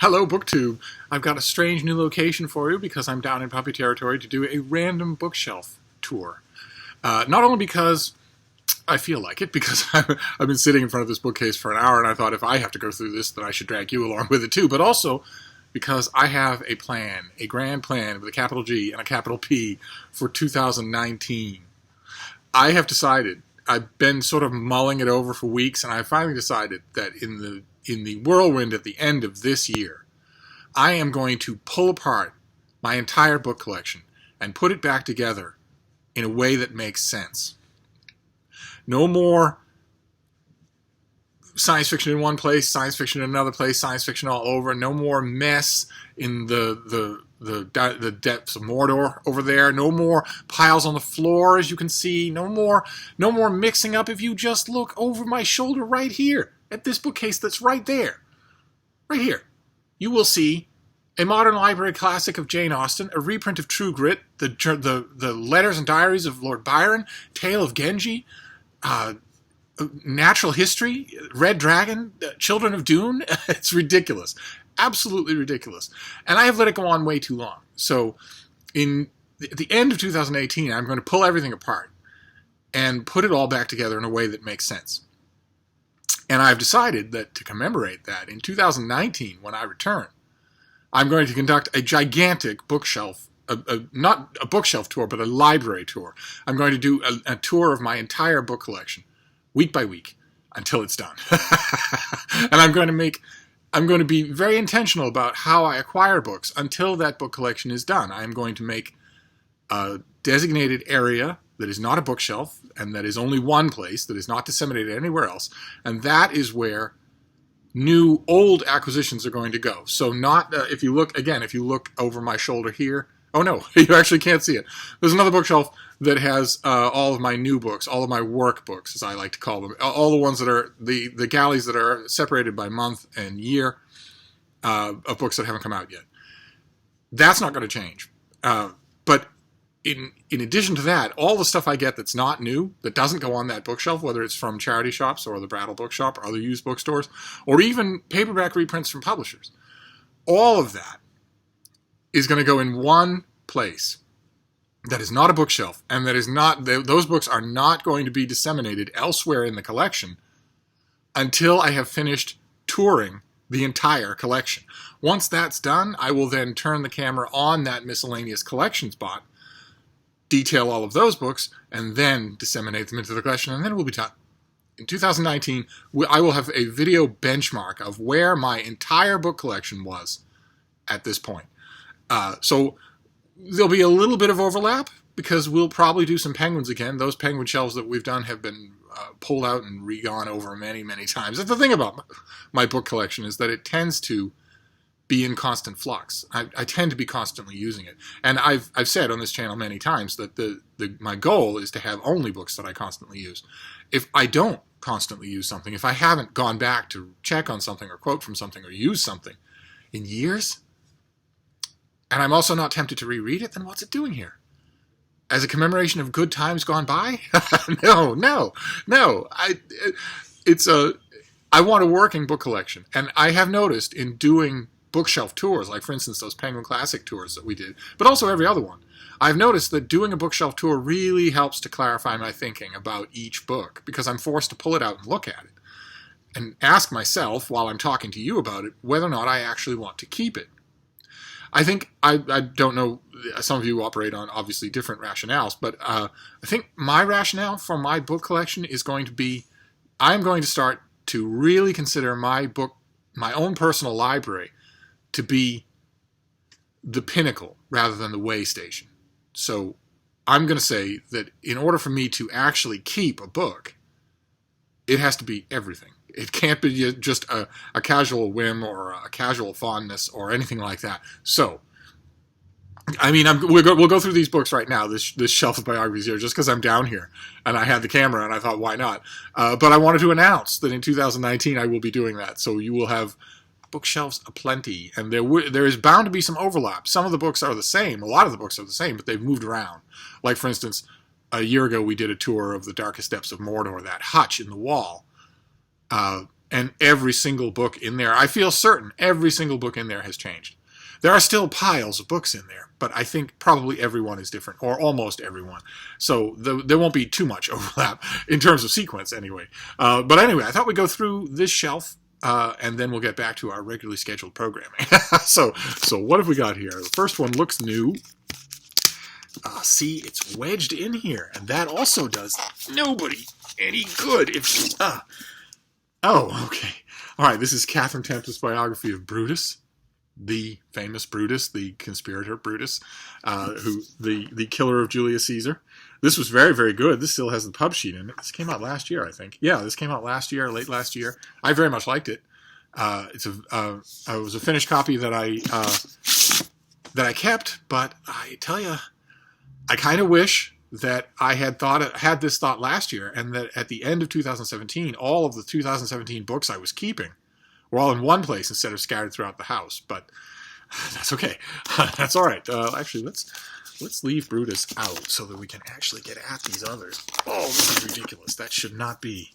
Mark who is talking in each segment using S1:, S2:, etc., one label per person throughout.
S1: Hello, BookTube. I've got a strange new location for you because I'm down in puppy territory to do a random bookshelf tour. Not only because I feel like it, because I've been sitting in front of this bookcase for an hour and I thought if I have to go through this, then I should drag you along with it too, but also because I have a plan, a grand plan with a capital G and a capital P for 2019. I have decided, I've been sort of mulling it over for weeks, and I finally decided that in the whirlwind at the end of this year, I am going to pull apart my entire book collection and put it back together in a way that makes sense. No more science fiction in one place, science fiction in another place, science fiction all over. No more mess in the depths of Mordor over there. No more piles on the floor, as you can see. No more mixing up. If you just look over my shoulder right here at this bookcase that's right there, right here, you will see a modern library classic of Jane Austen, a reprint of True Grit, the letters and diaries of Lord Byron, Tale of Genji, Natural History, Red Dragon, Children of Dune. It's ridiculous. Absolutely ridiculous. And I have let it go on way too long. So at the end of 2018, I'm going to pull everything apart and put it all back together in a way that makes sense. And I've decided that to commemorate that, in 2019, when I return, I'm going to conduct a gigantic bookshelf, not a bookshelf tour, but a library tour. I'm going to do a tour of my entire book collection, week by week, until it's done. And I'm going to be very intentional about how I acquire books until that book collection is done. I am going to make a designated area that is not a bookshelf and that is only one place, that is not disseminated anywhere else, and that is where new old acquisitions are going to go. So not, if you look over my shoulder here, oh no, you actually can't see it. There's another bookshelf that has all of my new books, all of my work books, as I like to call them, all the ones that are, the galleys that are separated by month and year of books that haven't come out yet. That's not going to change. But in addition to that, all the stuff I get that's not new, that doesn't go on that bookshelf, whether it's from charity shops or the Brattle Bookshop or other used bookstores, or even paperback reprints from publishers, all of that is going to go in one place that is not a bookshelf, and that is not, those books are not going to be disseminated elsewhere in the collection until I have finished touring the entire collection. Once that's done, I will then turn the camera on that miscellaneous collection spot, detail all of those books, and then disseminate them into the collection, and then we'll be done. In 2019, I will have a video benchmark of where my entire book collection was at this point. So there'll be a little bit of overlap because we'll probably do some penguins again. Those penguin shelves that we've done have been pulled out and re-gone over many, many times. That's the thing about my book collection, is that it tends to be in constant flux. I tend to be constantly using it. And I've said on this channel many times that my goal is to have only books that I constantly use. If I don't constantly use something, if I haven't gone back to check on something or quote from something or use something in years, and I'm also not tempted to reread it, then what's it doing here? As a commemoration of good times gone by? No. I want a working book collection. And I have noticed in doing bookshelf tours, like for instance those Penguin Classic tours that we did, but also every other one, I've noticed that doing a bookshelf tour really helps to clarify my thinking about each book, because I'm forced to pull it out and look at it and ask myself, while I'm talking to you about it, whether or not I actually want to keep it. I think, I don't know, some of you operate on obviously different rationales, but I think my rationale for my book collection is going to be, I'm going to start to really consider my own personal library to be the pinnacle rather than the way station. So I'm going to say that in order for me to actually keep a book, it has to be everything. It can't be just a casual whim or a casual fondness or anything like that. So, I mean, we'll go through these books right now, this shelf of biographies here, just because I'm down here and I had the camera and I thought, why not? But I wanted to announce that in 2019 I will be doing that. So you will have bookshelves aplenty, and there is bound to be some overlap. Some of the books are the same. A lot of the books are the same, but they've moved around. Like, for instance, a year ago we did a tour of the darkest depths of Mordor, that hutch in the wall. And every single book in there, I feel certain, every single book in there has changed. There are still piles of books in there, but I think probably everyone is different, or almost everyone. So there won't be too much overlap in terms of sequence anyway. But anyway, I thought we'd go through this shelf, and then we'll get back to our regularly scheduled programming. So what have we got here? The first one looks new. See, it's wedged in here, and that also does nobody any good if... Oh, okay. All right, this is Catherine Tempest's biography of Brutus, the famous Brutus, the conspirator Brutus, who the killer of Julius Caesar. This was very, very good. This still has the pub sheet in it. This came out last year, I think. Yeah, this came out last year, late last year. I very much liked it. It was a finished copy that I kept, but I tell you, I kind of wish that I had this thought last year, and that at the end of 2017, all of the 2017 books I was keeping were all in one place instead of scattered throughout the house. But that's okay. That's all right. Actually, let's leave Brutus out so that we can actually get at these others. Oh, this is ridiculous. That should not be.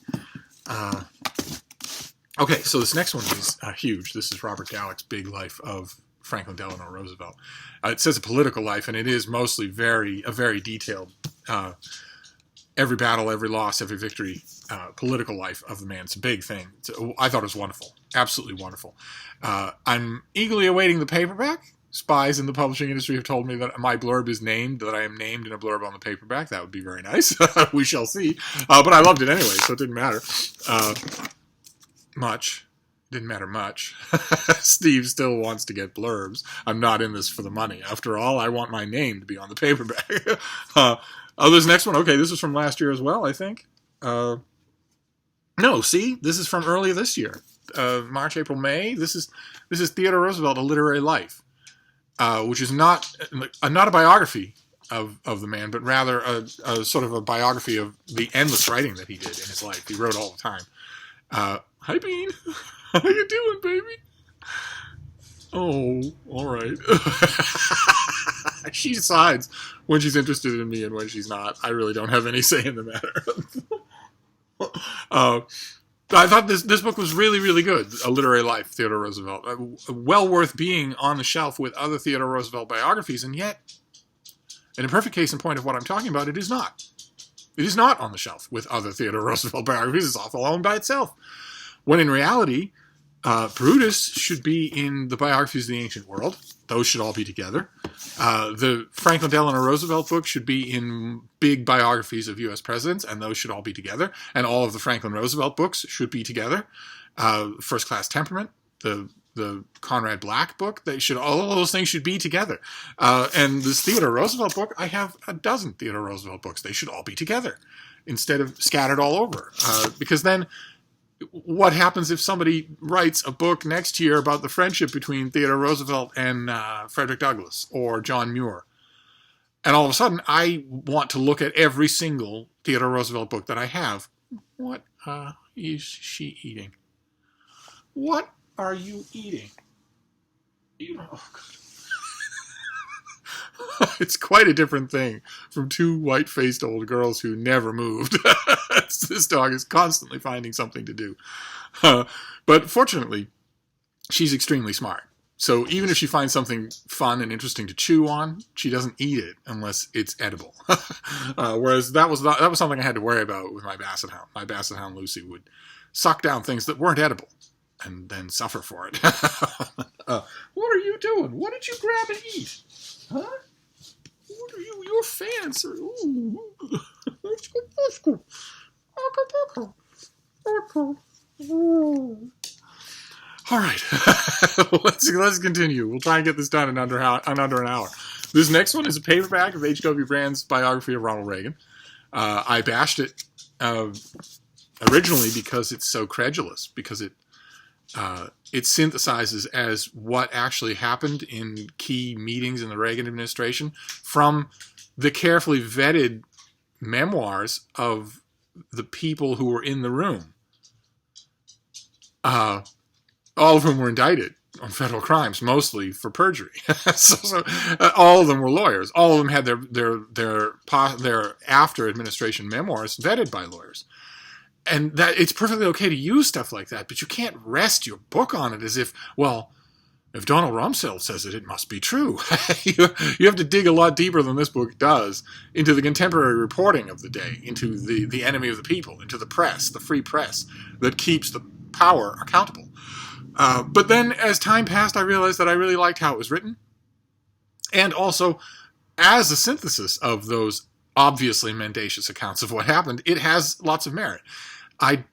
S1: Okay, so this next one is huge. This is Robert Dallek's Big Life of Franklin Delano Roosevelt. It says a political life, and it is mostly a very detailed, every battle, every loss, every victory, political life of the man. It's a big thing. I thought it was wonderful. Absolutely wonderful. I'm eagerly awaiting the paperback. Spies in the publishing industry have told me that my blurb is named, that I am named in a blurb on the paperback. That would be very nice. We shall see. But I loved it anyway, so it didn't matter much. Didn't matter much. Steve still wants to get blurbs. I'm not in this for the money. After all, I want my name to be on the paperback. This next one, okay, this is from last year as well, I think. No, see? This is from earlier this year. March, April, May. This is Theodore Roosevelt, A Literary Life, which is not a biography of the man, but rather a sort of a biography of the endless writing that he did in his life. He wrote all the time. Hi, Bean. How you doing, baby? Oh, all right. She decides when she's interested in me and when she's not. I really don't have any say in the matter. I thought this book was really, really good. A Literary Life, Theodore Roosevelt. Well worth being on the shelf with other Theodore Roosevelt biographies, and yet, in a perfect case in point of what I'm talking about, it is not. It is not on the shelf with other Theodore Roosevelt biographies. It's off alone by itself. When in reality, Brutus should be in the biographies of the ancient world. Those should all be together. The Franklin Delano Roosevelt book should be in big biographies of U.S. presidents, and those should all be together. And all of the Franklin Roosevelt books should be together. First Class Temperament, the Conrad Black book, all of those things should be together. And this Theodore Roosevelt book, I have a dozen Theodore Roosevelt books. They should all be together instead of scattered all over. Because then what happens if somebody writes a book next year about the friendship between Theodore Roosevelt and Frederick Douglass or John Muir? And all of a sudden, I want to look at every single Theodore Roosevelt book that I have. What is she eating? What are you eating? Oh, God. It's quite a different thing from two white-faced old girls who never moved. This dog is constantly finding something to do. But fortunately, she's extremely smart. So even if she finds something fun and interesting to chew on, she doesn't eat it unless it's edible. Whereas that was something I had to worry about with my Basset Hound. My Basset Hound Lucy would suck down things that weren't edible and then suffer for it. What are you doing? What did you grab and eat? Huh? What are you? You're fancy. Ooh. All right. let's continue. We'll try and get this done in under an hour. This next one is a paperback of H.W. Brand's biography of Ronald Reagan. I bashed it originally because it's so credulous, because it synthesizes as what actually happened in key meetings in the Reagan administration from the carefully vetted memoirs of the people who were in the room. All of whom were indicted on federal crimes, mostly for perjury. so all of them were lawyers. All of them had their after administration memoirs vetted by lawyers. and that it's perfectly okay to use stuff like that, but you can't rest your book on it as if, well, if Donald Rumsfeld says it, it must be true. You have to dig a lot deeper than this book does into the contemporary reporting of the day, into the enemy of the people, into the press, the free press that keeps the power accountable. But then as time passed, I realized that I really liked how it was written. And also, as a synthesis of those obviously mendacious accounts of what happened, it has lots of merit. I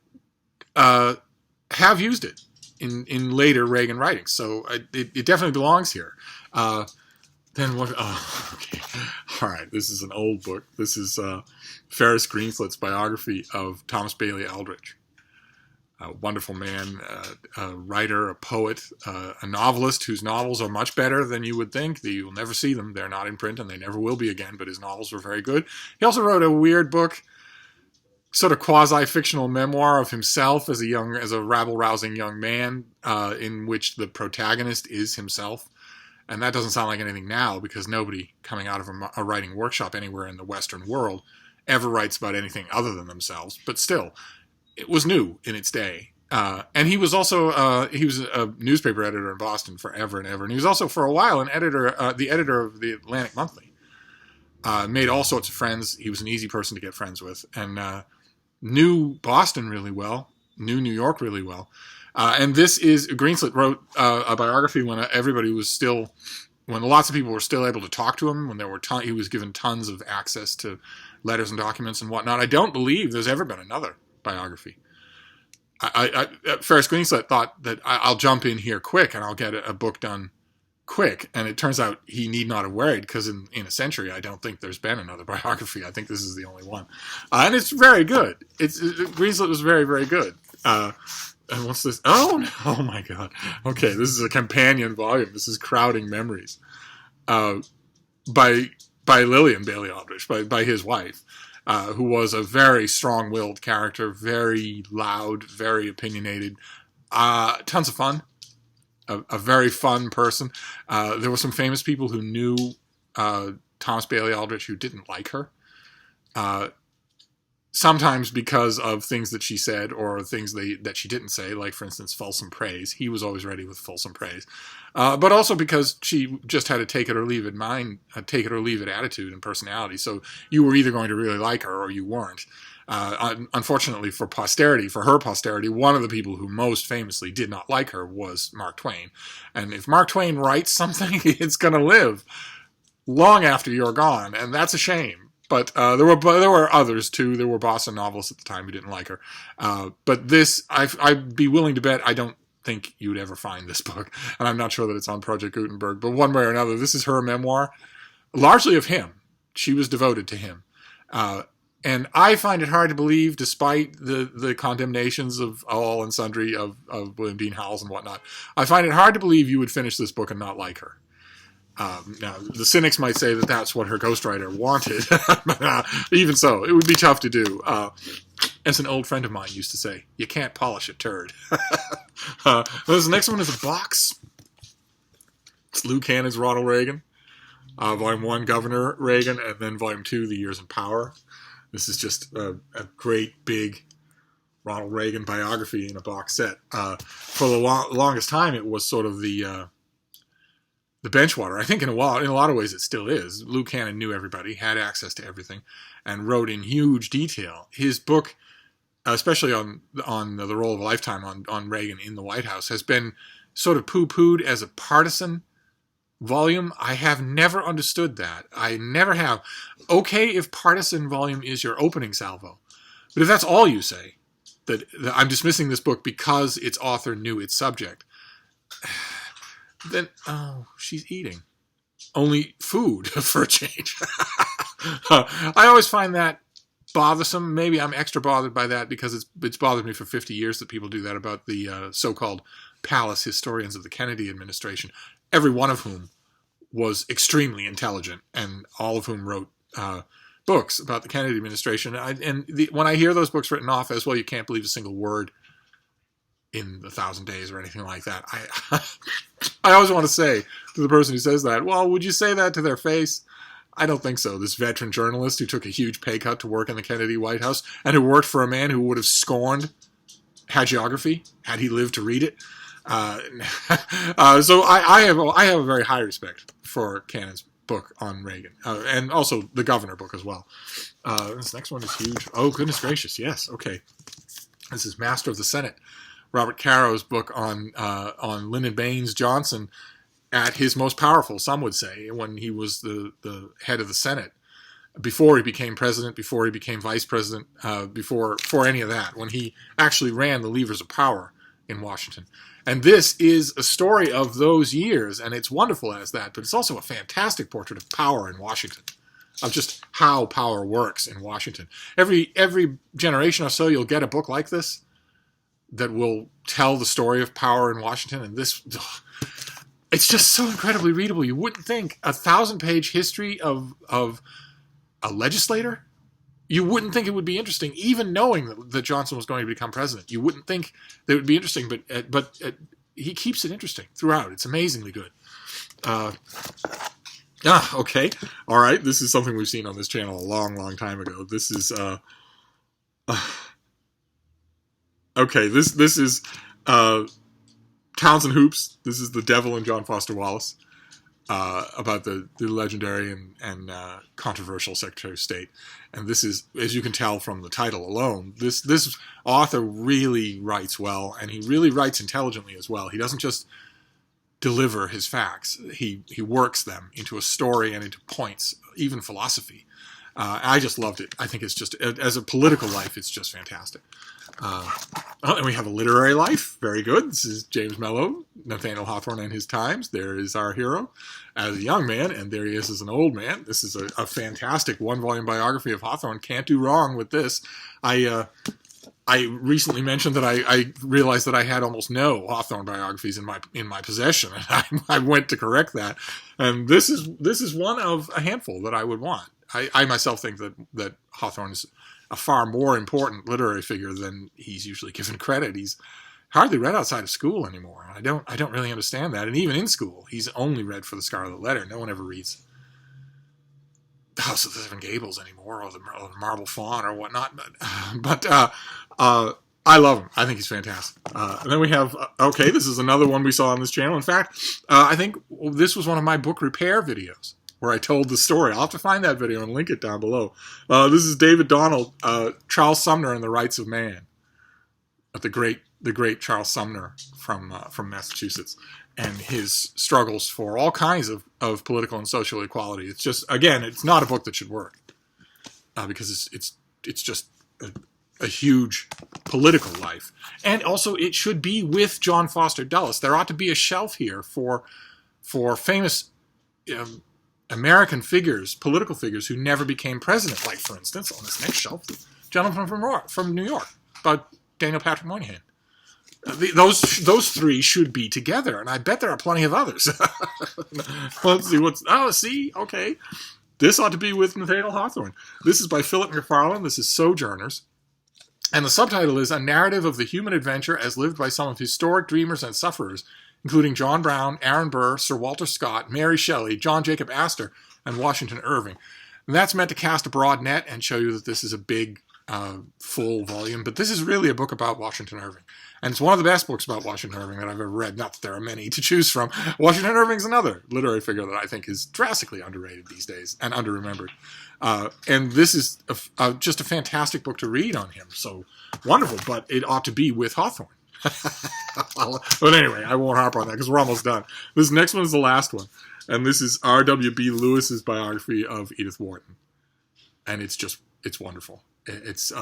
S1: have used it in later Reagan writings, so it definitely belongs here. Then what? Oh, okay. All right. This is an old book. This is Ferris Greenflet's biography of Thomas Bailey Aldrich. A wonderful man, a writer, a poet, a novelist whose novels are much better than you would think. You'll never see them. They're not in print, and they never will be again, but his novels were very good. He also wrote a weird book, sort of quasi-fictional memoir of himself as a rabble-rousing young man, in which the protagonist is himself. And that doesn't sound like anything now, because nobody coming out of a writing workshop anywhere in the Western world ever writes about anything other than themselves. But still, it was new in its day. And he was also, he was a newspaper editor in Boston forever and ever. And he was also, for a while, the editor of the Atlantic Monthly. Made all sorts of friends. He was an easy person to get friends with. And knew Boston really well, knew New York really well. And this is, Greenflet wrote a biography when when lots of people were still able to talk to him, when he was given tons of access to letters and documents and whatnot. I don't believe there's ever been another biography. Ferris Greenflet thought that I'll jump in here quick and I'll get a book done quick. And it turns out he need not have worried, because in a century, I don't think there's been another biography. I think this is the only one. And it's very good. Greenflet was very, very good. And what's this? Oh, no. Oh my God. Okay, this is a companion volume. This is Crowding Memories by Lillian Bailey Aldrich, by his wife, who was a very strong-willed character, very loud, very opinionated, tons of fun, a very fun person. There were some famous people who knew Thomas Bailey Aldrich who didn't like her. Sometimes because of things that she said or things that she didn't say, like, for instance, fulsome praise. He was always ready with fulsome praise. But also because she just had a take it or leave it attitude and personality. So you were either going to really like her or you weren't. Unfortunately for her posterity, one of the people who most famously did not like her was Mark Twain. And if Mark Twain writes something, it's going to live long after you're gone. And that's a shame. But there were others too. There were Boston novelists at the time who didn't like her. But this, I'd be willing to bet, I don't think you would ever find this book. And I'm not sure that it's on Project Gutenberg. But one way or another, this is her memoir, largely of him. She was devoted to him. And I find it hard to believe, despite the condemnations of all and sundry of William Dean Howells and whatnot, I find it hard to believe you would finish this book and not like her. Now, the cynics might say that that's what her ghostwriter wanted. But, even so, it would be tough to do. As an old friend of mine used to say, you can't polish a turd. This next one is a box. It's Lou Cannon's Ronald Reagan. Volume 1, Governor Reagan, and then Volume 2, The Years in Power. This is just a great, big Ronald Reagan biography in a box set. For the longest time, it was sort of the benchwater. I think in a lot of ways it still is. Lou Cannon knew everybody, had access to everything, and wrote in huge detail. His book, especially on the role of a lifetime on Reagan in the White House, has been sort of poo-pooed as a partisan volume. I have never understood that. I never have. Okay, if partisan volume is your opening salvo, but if that's all you say, that I'm dismissing this book because its author knew its subject, then, oh, she's eating. Only food for a change. I always find that bothersome. Maybe I'm extra bothered by that because it's bothered me for 50 years that people do that about the so-called palace historians of the Kennedy administration, every one of whom was extremely intelligent and all of whom wrote books about the Kennedy administration. When I hear those books written off as, well, you can't believe a single word in 1,000 Days or anything like that, I always want to say to the person who says that, well, would you say that to their face? I don't think so. This veteran journalist who took a huge pay cut to work in the Kennedy White House and who worked for a man who would have scorned hagiography had he lived to read it. So I have a very high respect for Cannon's book on Reagan, and also the Governor book as well. This next one is huge. Oh, goodness gracious, yes. Okay. This is Master of the Senate, Robert Caro's book on Lyndon Baines Johnson at his most powerful, some would say, when he was the head of the Senate, before he became president, before he became vice president, before any of that, when he actually ran the levers of power in Washington. And this is a story of those years, and it's wonderful as that, but it's also a fantastic portrait of power in Washington, of just how power works in Washington. Every generation or so, you'll get a book like this that will tell the story of power in Washington, and this, it's just so incredibly readable. You wouldn't think a 1,000-page history of a legislator, you wouldn't think it would be interesting, even knowing that Johnson was going to become president. You wouldn't think that it would be interesting, but he keeps it interesting throughout. It's amazingly good. Okay. All right. This is something we've seen on this channel a long, long time ago. This is, okay. This is, Townsend Hoops. This is The Devil and John Foster Wallace, about the legendary and controversial Secretary of State. And this is, as you can tell from the title alone, this author really writes well, and he really writes intelligently as well. He doesn't just deliver his facts. He works them into a story and into points, even philosophy. I just loved it. I think it's just, as a political life, it's just fantastic. And we have a literary life. Very good. This is James Mellow, Nathaniel Hawthorne and His Times. There is our hero as a young man, and there he is as an old man. This is a fantastic one-volume biography of Hawthorne. Can't do wrong with this. I recently mentioned that I realized that I had almost no Hawthorne biographies in my possession, and I went to correct that. And this is one of a handful that I would want. I myself think that Hawthorne is a far more important literary figure than he's usually given credit. He's hardly read outside of school anymore. I don't really understand that. And even in school, he's only read for the Scarlet Letter. No one ever reads The House of the Seven Gables anymore, or the Marble Fawn, or whatnot. But I love him. I think he's fantastic. And then we have, okay, this is another one we saw on this channel. In fact, I think this was one of my book repair videos, where I told the story. I'll have to find that video and link it down below. This is David Donald, Charles Sumner and the Rights of Man, the great Charles Sumner from Massachusetts, and his struggles for all kinds of political and social equality. It's just, again, it's not a book that should work, because it's just a huge political life, and also it should be with John Foster Dulles. There ought to be a shelf here for famous American figures, political figures who never became president. Like, for instance, on this next shelf, the gentleman from New York, Daniel Patrick Moynihan. Those three should be together, and I bet there are plenty of others. Let's see okay. This ought to be with Nathaniel Hawthorne. This is by Philip McFarlane. This is Sojourners. And the subtitle is A Narrative of the Human Adventure as Lived by Some of Historic Dreamers and Sufferers, including John Brown, Aaron Burr, Sir Walter Scott, Mary Shelley, John Jacob Astor, and Washington Irving. And that's meant to cast a broad net and show you that this is a big, full volume. But this is really a book about Washington Irving. And it's one of the best books about Washington Irving that I've ever read. Not that there are many to choose from. Washington Irving's another literary figure that I think is drastically underrated these days and underremembered. And this is just a fantastic book to read on him. So wonderful, but it ought to be with Hawthorne. But anyway, I won't harp on that because we're almost done. This next one is the last one. And this is R.W.B. Lewis's biography of Edith Wharton. And it's wonderful. It's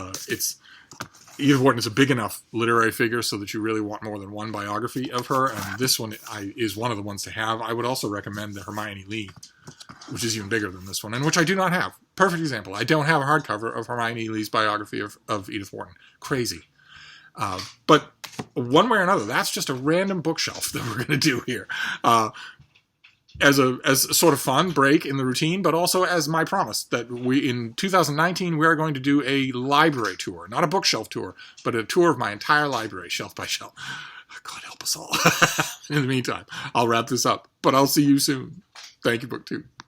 S1: Edith Wharton is a big enough literary figure so that you really want more than one biography of her, and this one is one of the ones to have. I would also recommend the Hermione Lee, which is even bigger than this one, and which I do not have. Perfect example. I don't have a hardcover of Hermione Lee's biography of Edith Wharton. Crazy. But one way or another, that's just a random bookshelf that we're going to do here. As a sort of fun break in the routine, but also as my promise that in 2019 we are going to do a library tour, not a bookshelf tour, but a tour of my entire library, shelf by shelf. God help us all. In the meantime, I'll wrap this up, but I'll see you soon. Thank you, BookTube.